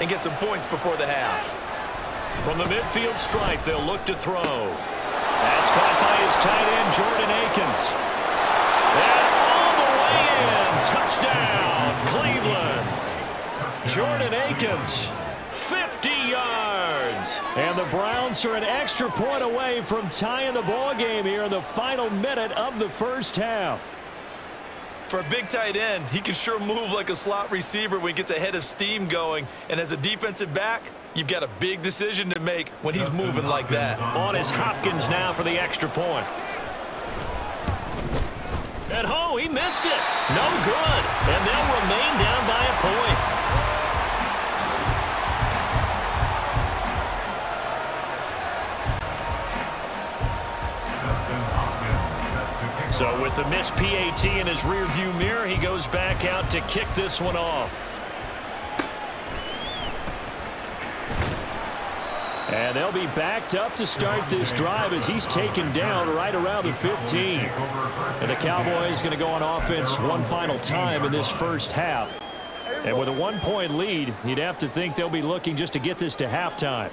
and get some points before the half. From the midfield stripe, they'll look to throw. That's caught by his tight end, Jordan Akins. And all the way in. Touchdown, Cleveland. Jordan Akins, 50 yards. And the Browns are an extra point away from tying the ball game here in the final minute of the first half. For a big tight end, he can sure move like a slot receiver when he gets a head of steam going. And as a defensive back, you've got a big decision to make when he's moving like that. On is Hopkins now for the extra point. And oh, he missed it. No good. And they'll remain down by a point. So with the missed PAT in his rearview mirror, he goes back out to kick this one off. And they'll be backed up to start this drive as he's taken down right around the 15. And the Cowboys going to go on offense one final time in this first half. And with a 1-point lead, you'd have to think they'll be looking just to get this to halftime.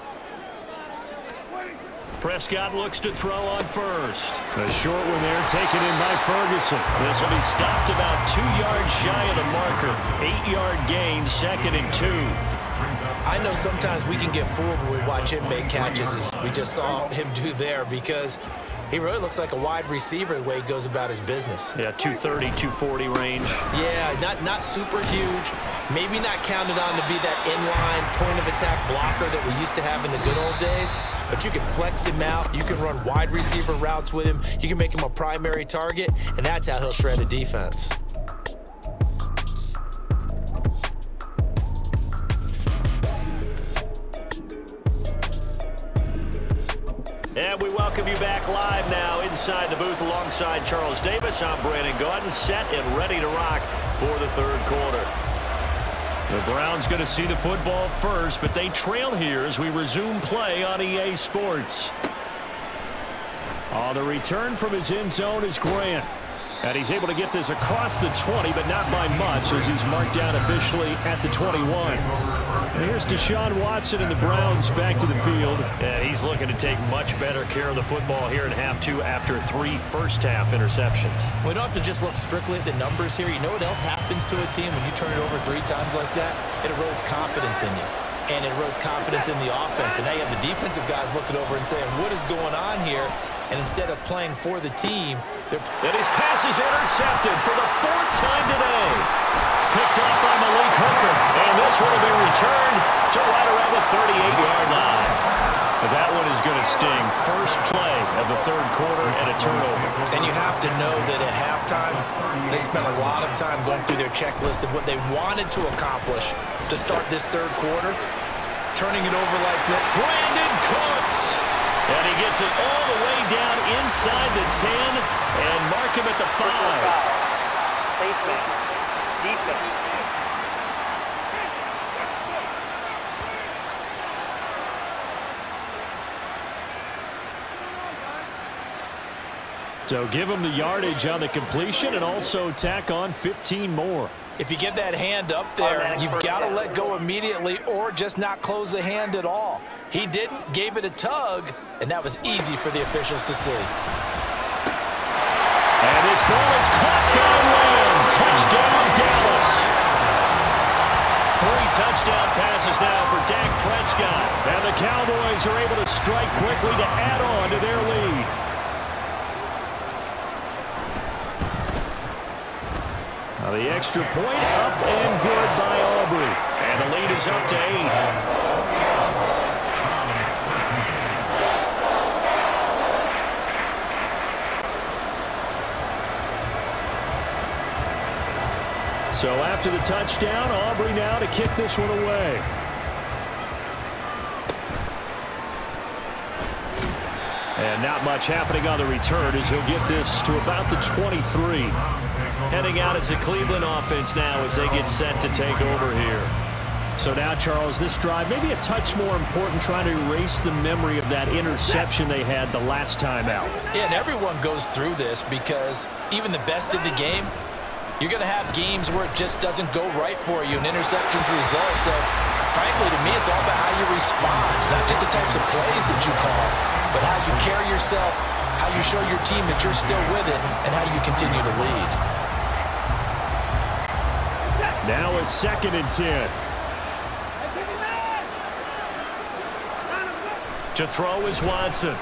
Prescott looks to throw on first. The short one there taken in by Ferguson. This will be stopped about 2 yards shy of the marker. 8-yard gain, 2nd and 2. I know sometimes we can get fooled when we watch him make catches, as we just saw him do there, because he really looks like a wide receiver the way he goes about his business. Yeah, 230, 240 range. Yeah, not super huge. Maybe not counted on to be that inline point-of-attack blocker that we used to have in the good old days, but you can flex him out. You can run wide receiver routes with him. You can make him a primary target, and that's how he'll shred a defense. And we welcome you back live now inside the booth alongside Charles Davis. I'm Brandon Gaudin, set and ready to rock for the third quarter. The Browns going to see the football first, but they trail here as we resume play on EA Sports. On the return from his end zone is Grant. And he's able to get this across the 20, but not by much, as he's marked down officially at the 21. And here's Deshaun Watson and the Browns back to the field. And he's looking to take much better care of the football here in half two after 3 first-half interceptions. We don't have to just look strictly at the numbers here. You know what else happens to a team when you turn it over 3 times like that? It erodes confidence in you. And it erodes confidence in the offense. And now you have the defensive guys looking over and saying, what is going on here? And instead of playing for the team, and his pass is intercepted for the 4th time today. Picked up by Malik Hooker. And this would have been returned to right around the 38-yard line. But that one is going to sting. First play of the third quarter and a turnover. And you have to know that at halftime, they spent a lot of time going through their checklist of what they wanted to accomplish to start this third quarter. Turning it over like that. Brandon Cooks. And he gets it all the way down inside the 10 and mark him at the 5. Placement. Defense. So give him the yardage on the completion and also tack on 15 more. If you get that hand up there, you've got to let go immediately or just not close the hand at all. He didn't, gave it a tug, and that was easy for the officials to see. And this ball is caught by Lamb. Touchdown, Dallas. 3 touchdown passes now for Dak Prescott. And the Cowboys are able to strike quickly to add on to their lead. Now the extra point up and good by Aubrey. And the lead is up to 8. So after the touchdown, Aubrey now to kick this one away. And not much happening on the return as he'll get this to about the 23. Heading out as a Cleveland offense now as they get set to take over here. So now, Charles, this drive maybe a touch more important, trying to erase the memory of that interception they had the last time out. Yeah, and everyone goes through this because even the best in the game, you're going to have games where it just doesn't go right for you, and interceptions result. So frankly, to me, it's all about how you respond, not just the types of plays that you call, but how you carry yourself, how you show your team that you're still with it, and how you continue to lead. Now a 2nd and 10. To throw is Watson.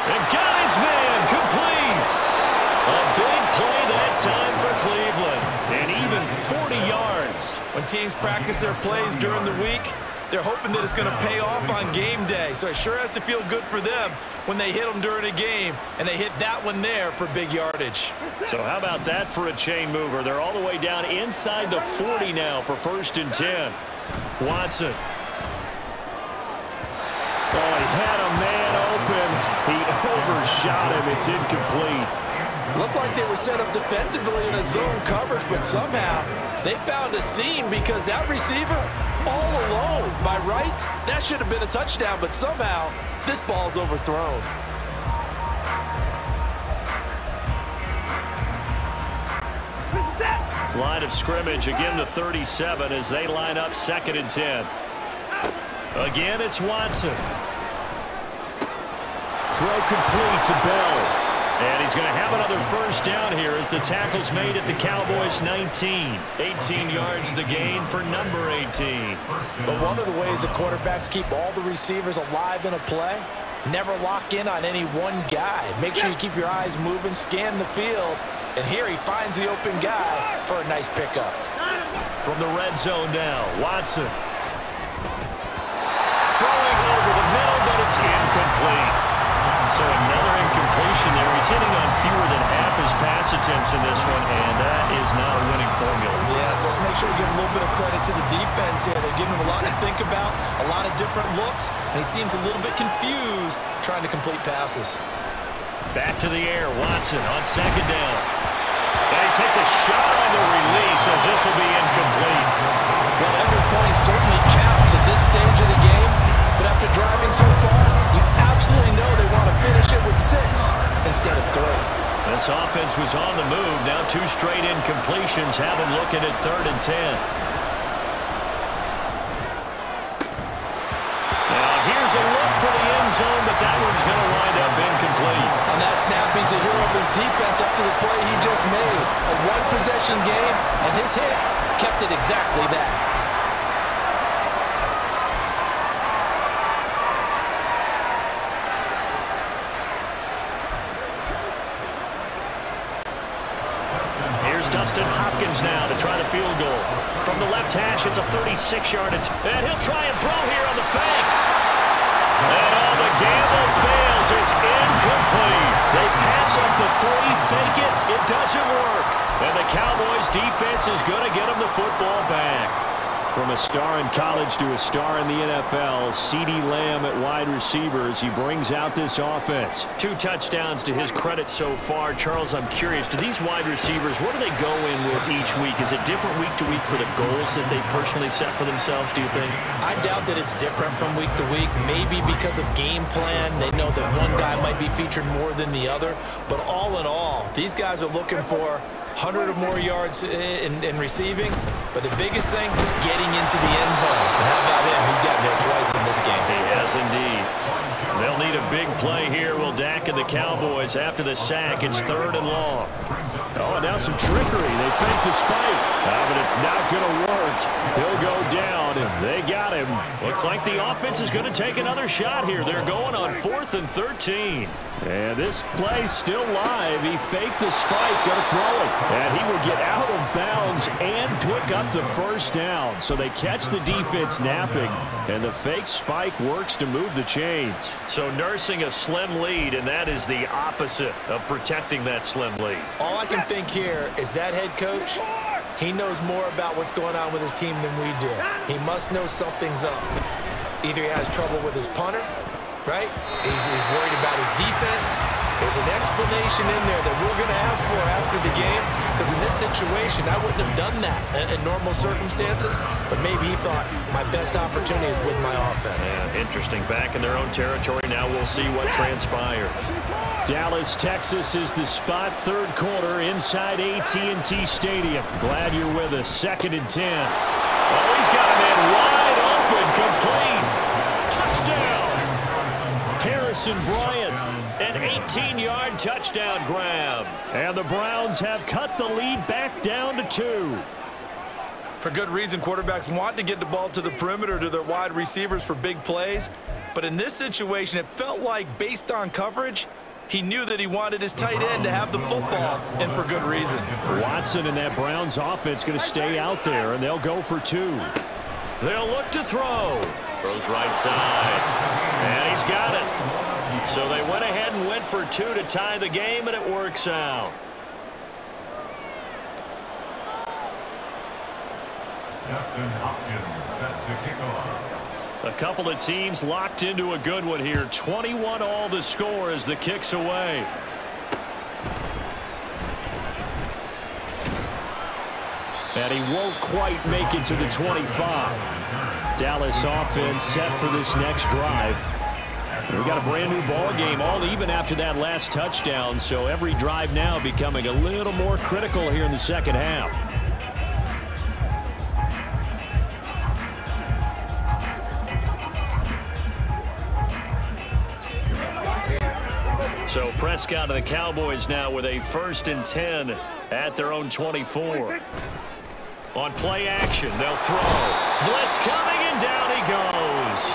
And got his man complete. A big play that time for Cleveland. And even 40 yards. When teams practice their plays during the week, they're hoping that it's going to pay off on game day. So it sure has to feel good for them when they hit them during a game, and they hit that one there for big yardage. So how about that for a chain mover? They're all the way down inside the 40 now for 1st and 10. Watson. Oh, he had a man open. He overshot him. It's incomplete. Looked like they were set up defensively in a zone coverage, but somehow they found a seam because that receiver all alone. By rights, that should have been a touchdown, but somehow this ball's overthrown. Line of scrimmage, again the 37 as they line up 2nd and 10. Again, it's Watson. Throw complete to Bell. And he's going to have another 1st down here as the tackle's made at the Cowboys 19. 18 yards the gain for number 18. But one of the ways the quarterbacks keep all the receivers alive in a play, never lock in on any one guy. Make sure you keep your eyes moving, scan the field, and here he finds the open guy for a nice pickup. From the red zone now, Watson. Throwing over the middle, but it's incomplete. So another incompletion there. He's hitting on fewer than half his pass attempts in this one, and that is not a winning formula. Yes, let's make sure we give a little bit of credit to the defense here. They're giving him a lot to think about, a lot of different looks, and he seems a little bit confused trying to complete passes. Back to the air, Watson on 2nd down. And he takes a shot on the release as this will be incomplete. Well, every point certainly counts at this stage of the game, but after driving so far, you absolutely know they want to finish it with 6 instead of 3. This offense was on the move. Now 2 straight incompletions have them looking at 3rd and 10. Now here's a look for the end zone, but that one's going to wind up incomplete. On that snap, he's a hero of his defense after the play he just made. A one-possession game, and his hit kept it exactly that. Hopkins now to try the field goal. From the left hash, it's a 36-yard attempt. And he'll try and throw here on the fake. And the gamble fails. It's incomplete. They pass up the 3, fake it. It doesn't work. And the Cowboys defense is going to get them the football back. From a star in college to a star in the NFL, CeeDee Lamb at wide receivers. He brings out this offense. 2 touchdowns to his credit so far. Charles, I'm curious, do these wide receivers, what do they go in with each week? Is it different week to week for the goals that they personally set for themselves, do you think? I doubt that it's different from week to week. Maybe because of game plan, they know that one guy might be featured more than the other. But all in all, these guys are looking for 100 or more yards in receiving. But the biggest thing, getting into the end zone. And how about him? He's gotten there twice in this game. He has indeed. They'll need a big play here. Will Dak and the Cowboys after the sack. It's 3rd and long. Oh, and now some trickery. They fake the spike. But it's not going to work. He'll go down, and they got him. Looks like the offense is going to take another shot here. They're going on 4th and 13. And this play's still live. He faked the spike, going to throw it. And he will get out of bounds and pick up the 1st down. So they catch the defense napping, and the fake spike works to move the chains. So nursing a slim lead, and that is the opposite of protecting that slim lead. All I can think here is that head coach, he knows more about what's going on with his team than we do. He must know something's up. Either he has trouble with his punter, right? He's worried about his defense. There's an explanation in there that we're going to ask for after the game, because in this situation, I wouldn't have done that in normal circumstances, but maybe he thought my best opportunity is with my offense. Yeah, interesting. Back in their own territory. Now we'll see what transpires. Dallas, Texas is the spot. 3rd quarter inside AT&T Stadium. Glad you're with us. 2nd and 10. Oh, he's got him in wide open, complete. Touchdown. Harrison Bryant, an 18-yard touchdown grab. And the Browns have cut the lead back down to 2. For good reason, quarterbacks want to get the ball to the perimeter to their wide receivers for big plays. But in this situation, it felt like, based on coverage, he knew that he wanted his tight end to have the football, and for good reason. Watson and that Browns offense going to stay out there, and they'll go for 2. They'll look to throw. Throws right side. And he's got it. So they went ahead and went for 2 to tie the game, and it works out. Justin Hopkins set to kick off. A couple of teams locked into a good one here. 21 all the score as the kick's away. And he won't quite make it to the 25. Dallas offense set for this next drive. We got a brand new ball game, all even after that last touchdown. So every drive now becoming a little more critical here in the second half. So Prescott and the Cowboys now with a 1st and 10 at their own 24. On play action, they'll throw. Blitz coming, and down he goes.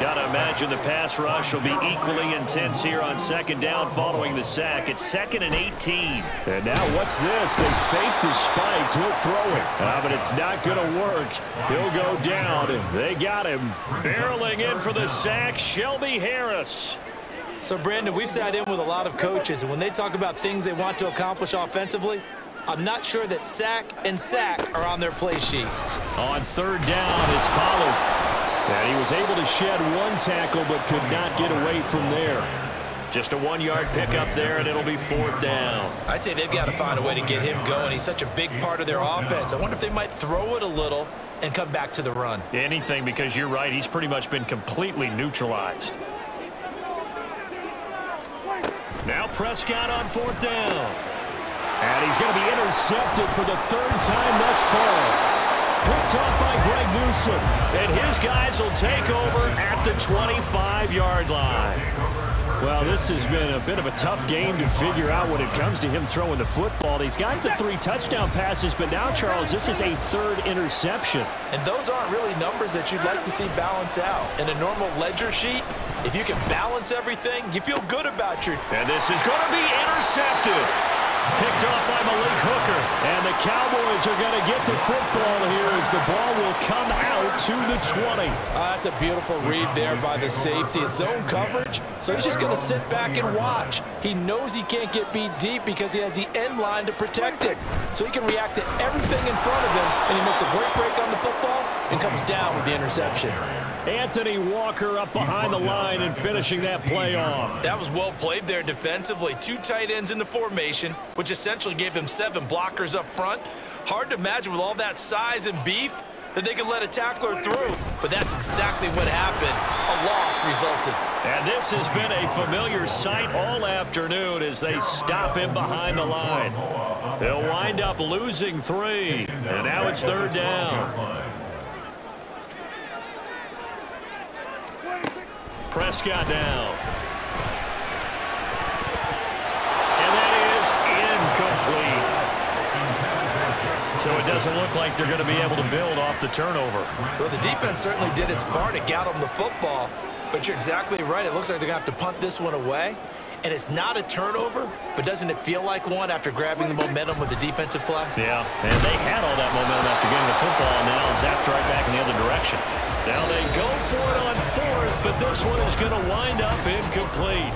Got to imagine the pass rush will be equally intense here on 2nd down following the sack. It's 2nd and 18. And now what's this? They fake the spike. He'll throw it. But it's not going to work. He'll go down. They got him. Barreling in for the sack, Shelby Harris. So, Brandon, we sat in with a lot of coaches, and when they talk about things they want to accomplish offensively, I'm not sure that sack and sack are on their play sheet. On 3rd down, it's Pollard. And he was able to shed 1 tackle but could not get away from there. Just a 1-yard pickup there, and it'll be 4th down. I'd say they've got to find a way to get him going. He's such a big part of their offense. I wonder if they might throw it a little and come back to the run. Anything, because you're right. He's pretty much been completely neutralized. Now Prescott on 4th down. And he's going to be intercepted for the 3rd time thus far. Picked off by Greg Newsome. And his guys will take over at the 25-yard line. Well, this has been a bit of a tough game to figure out when it comes to him throwing the football. He's got the 3 touchdown passes, but now, Charles, this is a 3rd interception. And those aren't really numbers that you'd like to see balance out. In a normal ledger sheet, if you can balance everything, you feel good about your... And this is going to be intercepted. Picked off by Malik Hooker. And the Cowboys are going to get the football here as the ball will come out to the 20. That's a beautiful read there by the safety. It's zone coverage, so he's just going to sit back and watch. He knows he can't get beat deep because he has the end line to protect it. So he can react to everything in front of him, and he makes a great break on the football and comes down with the interception. Anthony Walker up behind the line and finishing that play off. That was well played there defensively. 2 tight ends in the formation, which essentially gave them 7 blockers up front. Hard to imagine with all that size and beef that they could let a tackler through, but that's exactly what happened. A loss resulted. And this has been a familiar sight all afternoon as they stop him behind the line. They'll wind up losing 3, and now it's 3rd down. Prescott down. And that is incomplete. So it doesn't look like they're going to be able to build off the turnover. Well, the defense certainly did its part. It got them the football. But you're exactly right. It looks like they're going to have to punt this one away. And it's not a turnover, but doesn't it feel like one after grabbing the momentum with the defensive play? Yeah, and they had all that momentum after getting the football, and now zapped right back in the other direction. Now they go for it on 4th, but this one is going to wind up incomplete.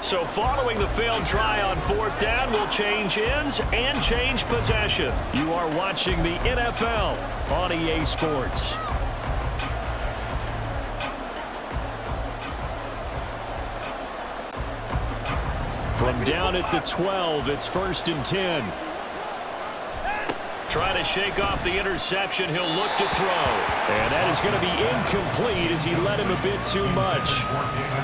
So following the failed try on 4th down, we'll change ends and change possession. You are watching the NFL on EA Sports. From down at the 12, it's 1st and 10. Trying to shake off the interception. He'll look to throw. And that is going to be incomplete as he led him a bit too much.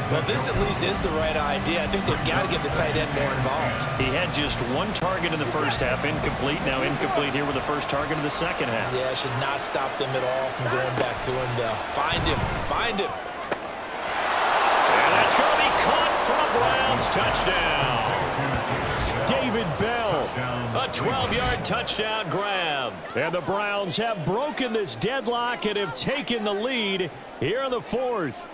Well, this at least is the right idea. I think they've got to get the tight end more involved. He had just one target in the first half, incomplete. Now incomplete here with the first target of the second half. Yeah, it should not stop them at all from going back to him, though. Find him. Find him. And that's going to be caught for a Browns touchdown. David Bell, a 12-yard touchdown grab. And the Browns have broken this deadlock and have taken the lead here in the fourth.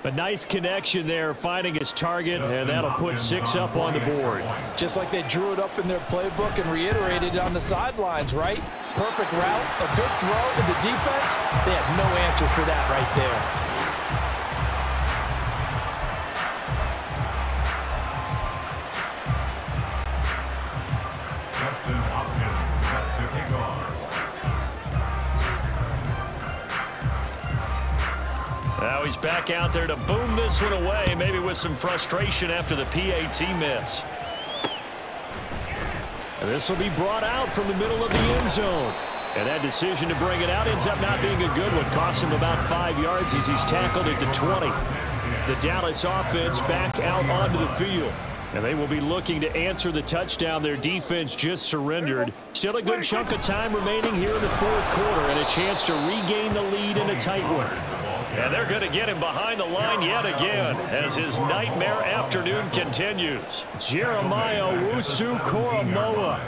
A nice connection there, finding his target, and that'll put 6 up on the board. Just like they drew it up in their playbook and reiterated it on the sidelines, right? Perfect route, a good throw, and the defense, they have no answer for that right there. Now he's back out there to boom this one away, maybe with some frustration after the PAT miss. This will be brought out from the middle of the end zone. And that decision to bring it out ends up not being a good one. Cost him about 5 yards as he's tackled at the 20. The Dallas offense back out onto the field. And they will be looking to answer the touchdown their defense just surrendered. Still a good chunk of time remaining here in the fourth quarter and a chance to regain the lead in a tight one. And they're going to get him behind the line yet again as his nightmare afternoon continues. Jeremiah Owusu-Koramoah.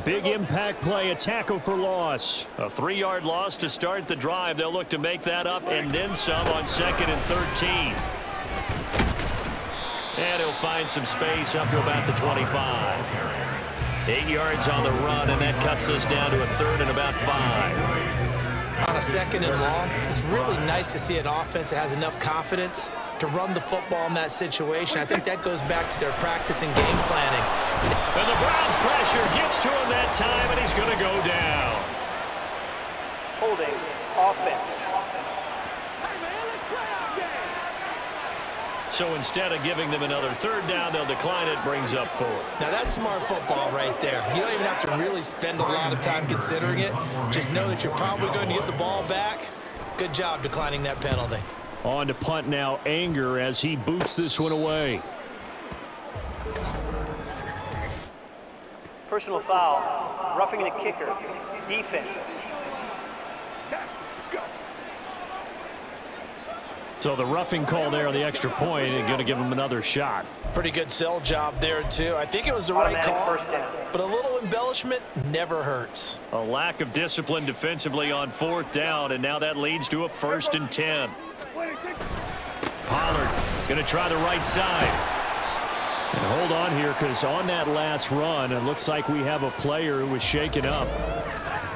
Big impact play, a tackle for loss. A 3-yard loss to start the drive. They'll look to make that up and then some on 2nd and 13. And he'll find some space up to about the 25. 8 yards on the run, and that cuts us down to a 3rd and about 5. On a 2nd and long, it's really nice to see an offense that has enough confidence to run the football in that situation. I think that goes back to their practice and game planning. And the Browns pressure gets to him that time, and he's going to go down. Holding offense. So instead of giving them another 3rd down, they'll decline it, brings up 4. Now that's smart football right there. You don't even have to really spend a lot of time considering it. Just know that you're probably going to get the ball back. Good job declining that penalty. On to punt now, Anger as he boots this one away. Personal foul. Roughing the kicker. Defense. So the roughing call there on the extra point and going to give him another shot. Pretty good sell job there, too. I think it was the right call, but a little embellishment never hurts. A lack of discipline defensively on 4th down, and now that leads to a 1st and 10. Pollard going to try the right side. And hold on here, because on that last run, it looks like we have a player who was shaken up.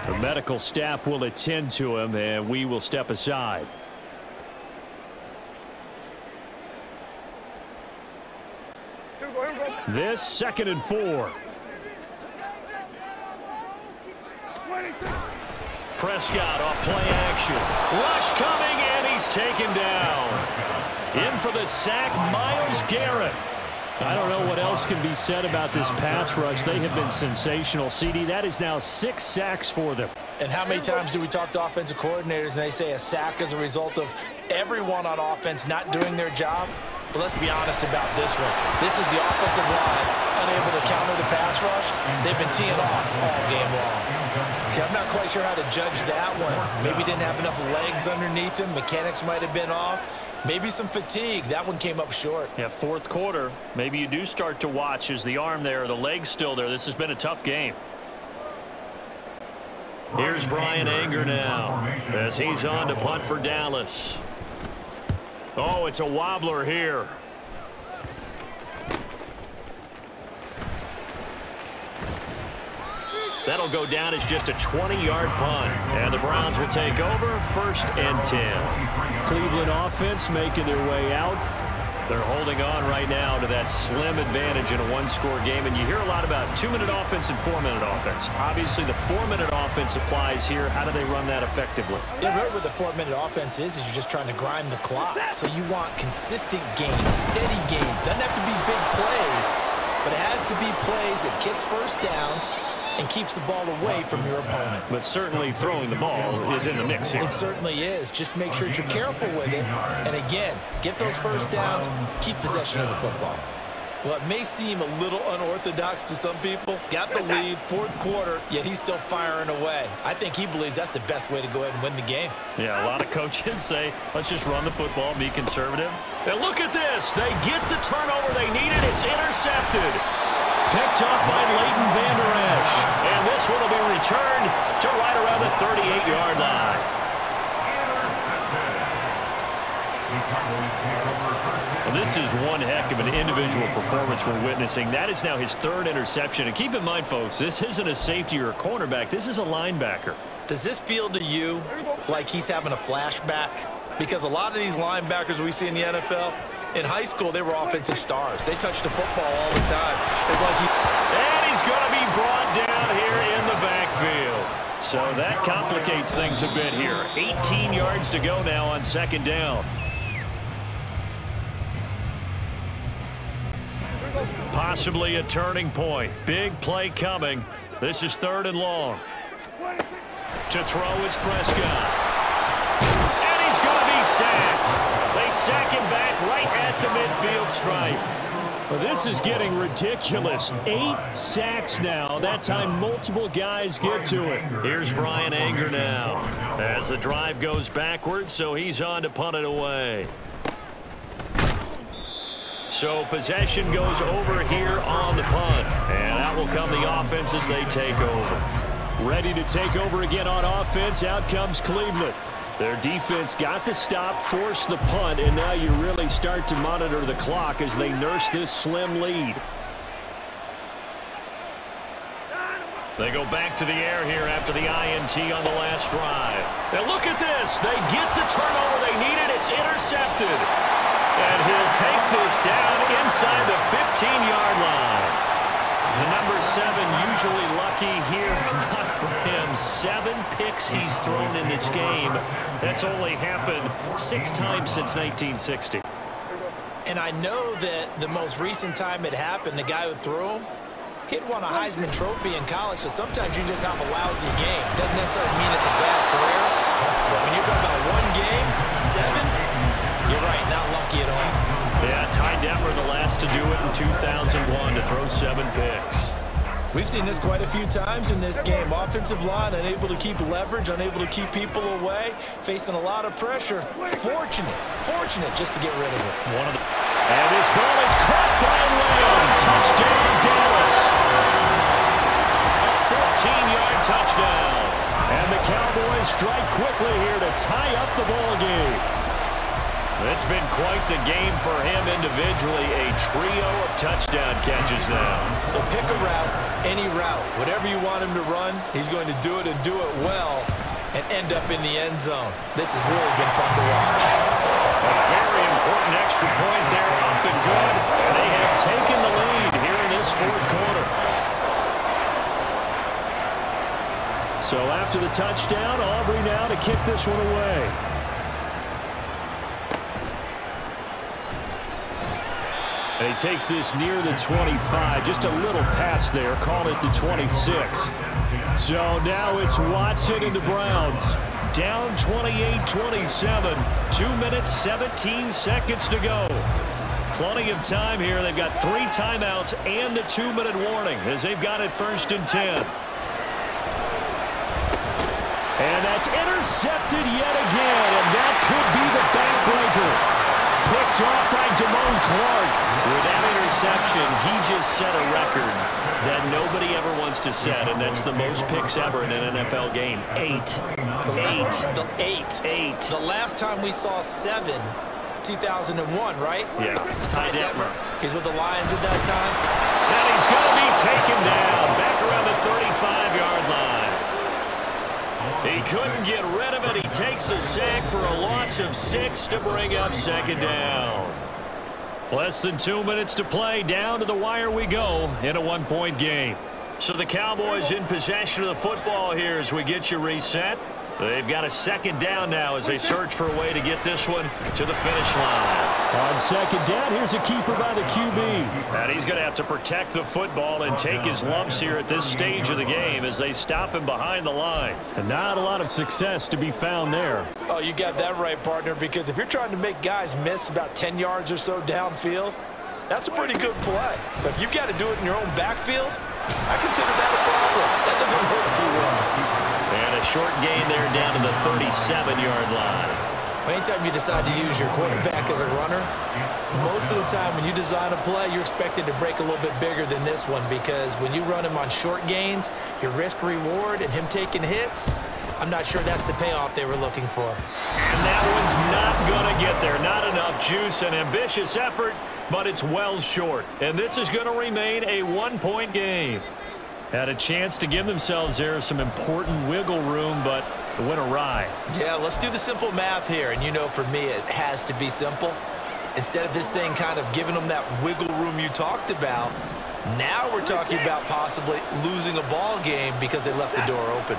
The medical staff will attend to him, and we will step aside. This 2nd and 4. Prescott off play action. Rush coming, and he's taken down. In for the sack, Myles Garrett. I don't know what else can be said about this pass rush. They have been sensational. CD, that is now 6 sacks for them. And how many times do we talk to offensive coordinators and they say a sack is a result of everyone on offense not doing their job? But let's be honest about this one. This is the offensive line unable to counter the pass rush. They've been teeing off all game long. Okay, I'm not quite sure how to judge that one. Maybe didn't have enough legs underneath him. Mechanics might have been off. Maybe some fatigue. That one came up short. Yeah, 4th quarter. Maybe you do start to watch as the arm there, the leg's still there. This has been a tough game. Here's Brian Anger now as he's on to punt for Dallas. Oh, it's a wobbler here. That'll go down as just a 20-yard punt. And the Browns will take over 1st and 10. Cleveland offense making their way out. They're holding on right now to that slim advantage in a 1-score game. And you hear a lot about 2-minute offense and 4-minute offense. Obviously, the 4-minute offense applies here. How do they run that effectively? Yeah, really what the 4-minute offense is you're just trying to grind the clock. So you want consistent gains, steady gains. Doesn't have to be big plays, but it has to be plays that gets 1st downs and keeps the ball away from your opponent. But certainly throwing the ball is in the mix here. It certainly is. Just make sure that you're careful with it. And again, get those first downs, keep possession of the football. Well, it may seem a little unorthodox to some people. Got the lead, fourth quarter, yet he's still firing away. I think he believes that's the best way to go ahead and win the game. Yeah, a lot of coaches say, let's just run the football, be conservative. And look at this. They get the turnover they needed. It's intercepted. Picked up by Leighton Vander Esch. And this one will be returned to right around the 38-yard line. Well, this is one heck of an individual performance we're witnessing. That is now his third interception. And keep in mind, folks, this isn't a safety or a cornerback. This is a linebacker. Does this feel to you like he's having a flashback? Because a lot of these linebackers we see in the NFL, in high school, they were offensive stars. They touched the football all the time. It's like and he's going to be brought down here in the backfield. So that complicates things a bit here. 18 yards to go now on second down. Possibly a turning point. Big play coming. This is third and long. To throw is Prescott. And he's going to be sacked. They sack him back right at the midfield stripe. Well, this is getting ridiculous. 8 sacks now. That time multiple guys get to it. Here's Brian Anger now as the drive goes backwards, so he's on to punt it away. So possession goes over here on the punt. And out will come the offense as they take over. Ready to take over again on offense. Out comes Cleveland. Their defense got the stop, forced the punt, and now you really start to monitor the clock as they nurse this slim lead. They go back to the air here after the INT on the last drive. Now look at this. They get the turnover they needed. It's intercepted. And he'll take this down inside the 15-yard line. The number 7 usually lucky here. Not for him. 7 picks he's thrown in this game. That's only happened 6 times since 1960. And I know that the most recent time it happened, the guy who threw him, he'd won a Heisman Trophy in college, so sometimes you just have a lousy game. Doesn't necessarily mean it's a bad career. But when you're talking about one game, 7, you're right, not lucky at all. Yeah, Ty Detmer the last to do it in 2001 to throw 7 picks. We've seen this quite a few times in this game. Offensive line unable to keep leverage, unable to keep people away, facing a lot of pressure. Fortunate just to get rid of it. And this ball is caught by Lamb. Touchdown, Dallas. A 14-yard touchdown. And the Cowboys strike quickly here to tie up the ball game. It's been quite the game for him individually. A trio of touchdown catches now. So pick a route, any route. Whatever you want him to run, he's going to do it and do it well and end up in the end zone. This has really been fun to watch. A very important extra point there, up and good. They have taken the lead here in this fourth quarter. So after the touchdown, Aubrey now to kick this one away. And he takes this near the 25. Just a little pass there. Called it the 26. So now it's Watson and the Browns. Down 28-27. 2 minutes, 17 seconds to go. Plenty of time here. They've got 3 timeouts and the 2-minute warning as they've got it 1st and 10. And that's intercepted yet again. And that could be the backbreaker. Picked off by Damone Clark. With that interception, he just set a record that nobody ever wants to set, and that's the most picks ever in an NFL game. 8. The last time we saw 7, 2001, right? Yeah. It's Ty Detmer. He's with the Lions at that time. And he's going to be taken down back around the 35-yard line. He couldn't get rid of it. He takes a sack for a loss of 6 to bring up second down. Less than 2 minutes to play. Down to the wire we go in a 1-point game. So the Cowboys in possession of the football here as we get you reset. They've got a second down now as they search for a way to get this one to the finish line. On second down, here's a keeper by the QB. And he's going to have to protect the football and take his lumps here at this stage of the game as they stop him behind the line. And not a lot of success to be found there. Oh, you got that right, partner, because if you're trying to make guys miss about 10 yards or so downfield, that's a pretty good play. But if you've got to do it in your own backfield, I consider that a problem. That doesn't work too well. And a short gain there down to the 37-yard line. Anytime you decide to use your quarterback as a runner, most of the time when you design a play, you're expected to break a little bit bigger than this one, because when you run him on short gains, your risk-reward and him taking hits, I'm not sure that's the payoff they were looking for. And that one's not going to get there. Not enough juice. An ambitious effort, but it's well short. And this is going to remain a one-point game. Had a chance to give themselves there some important wiggle room, but it went awry. Yeah, let's do the simple math here. And you know, for me, it has to be simple. Instead of this thing kind of giving them that wiggle room you talked about, now we're talking about possibly losing a ball game because they left the door open.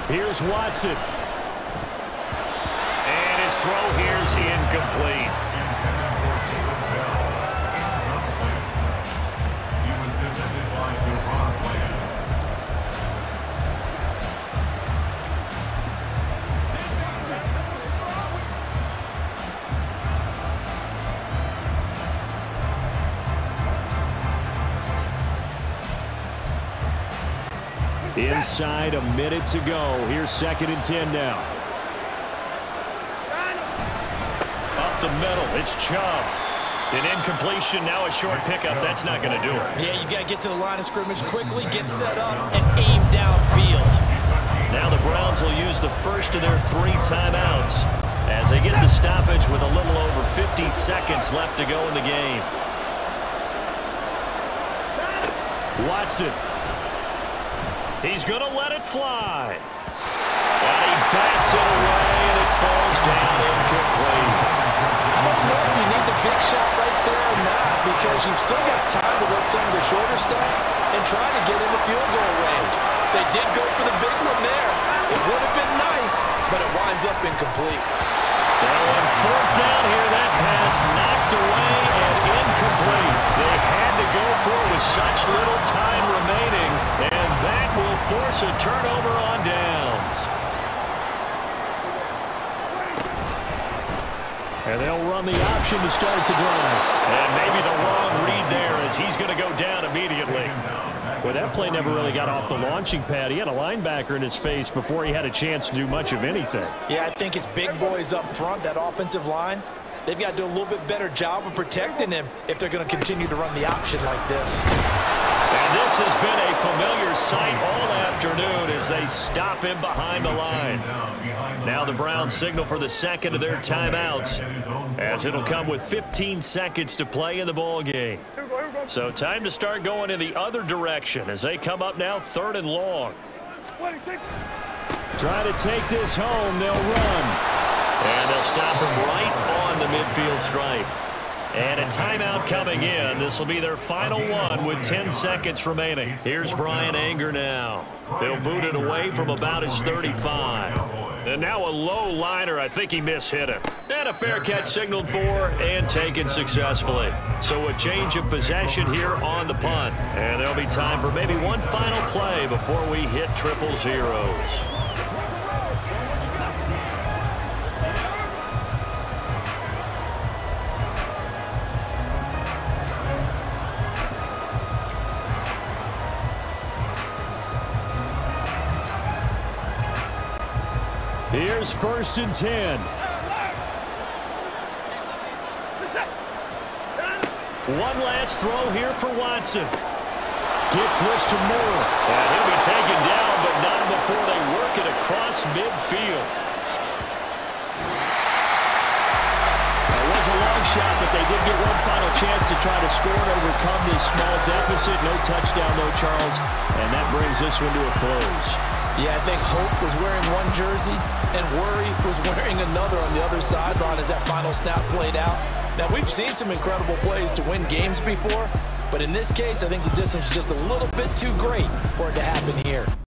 Here's Watson. And his throw here's incomplete. Inside, a minute to go. Here's 2nd and 10 now. Up the middle, it's Chubb. An incompletion, now a short pickup. That's not going to do it. Yeah, you've got to get to the line of scrimmage quickly, get set up, and aim downfield. Now the Browns will use the first of their 3 timeouts as they get the stoppage with a little over 50 seconds left to go in the game. Watson. He's going to let it fly. And he bats it away, and it falls down incomplete. I don't know if you need the big shot right there or not, because you've still got time to run some of the shorter stuff and try to get into field goal range. They did go for the big one there. It would have been nice, but it winds up incomplete. Now on 4th down here, that pass knocked away and incomplete. They had to go for it with such little time remaining, and that will force a turnover on downs. And they'll run the option to start the drive. And maybe the wrong read there as he's going to go down immediately. Well, that play never really got off the launching pad. He had a linebacker in his face before he had a chance to do much of anything. Yeah, I think it's big boys up front, that offensive line. They've got to do a little bit better job of protecting him if they're going to continue to run the option like this. And this has been a familiar sight all afternoon as they stop him behind the line. Now the Browns signal for the second of their timeouts, as it'll come with 15 seconds to play in the ball game. So time to start going in the other direction as they come up now 3rd and long. Try to take this home. They'll run. And they'll stop him right on the midfield stripe. And a timeout coming in. This will be their final one with 10 seconds remaining. Here's Brian Anger now. They'll boot it away from about his 35. And now a low liner. I think he mishit it. And a fair catch signaled for and taken successfully. So a change of possession here on the punt. And there'll be time for maybe one final play before we hit triple zeros. Here's 1st and 10. One last throw here for Watson. Gets this to Moore. And he'll be taken down, but not before they work it across midfield. It was a long shot, but they did get one final chance to try to score and overcome this small deficit. No touchdown, though, Charles. And that brings this one to a close. Yeah, I think Hope was wearing one jersey and Worry was wearing another on the other sideline as that final snap played out. Now, we've seen some incredible plays to win games before, but in this case, I think the distance was just a little bit too great for it to happen here.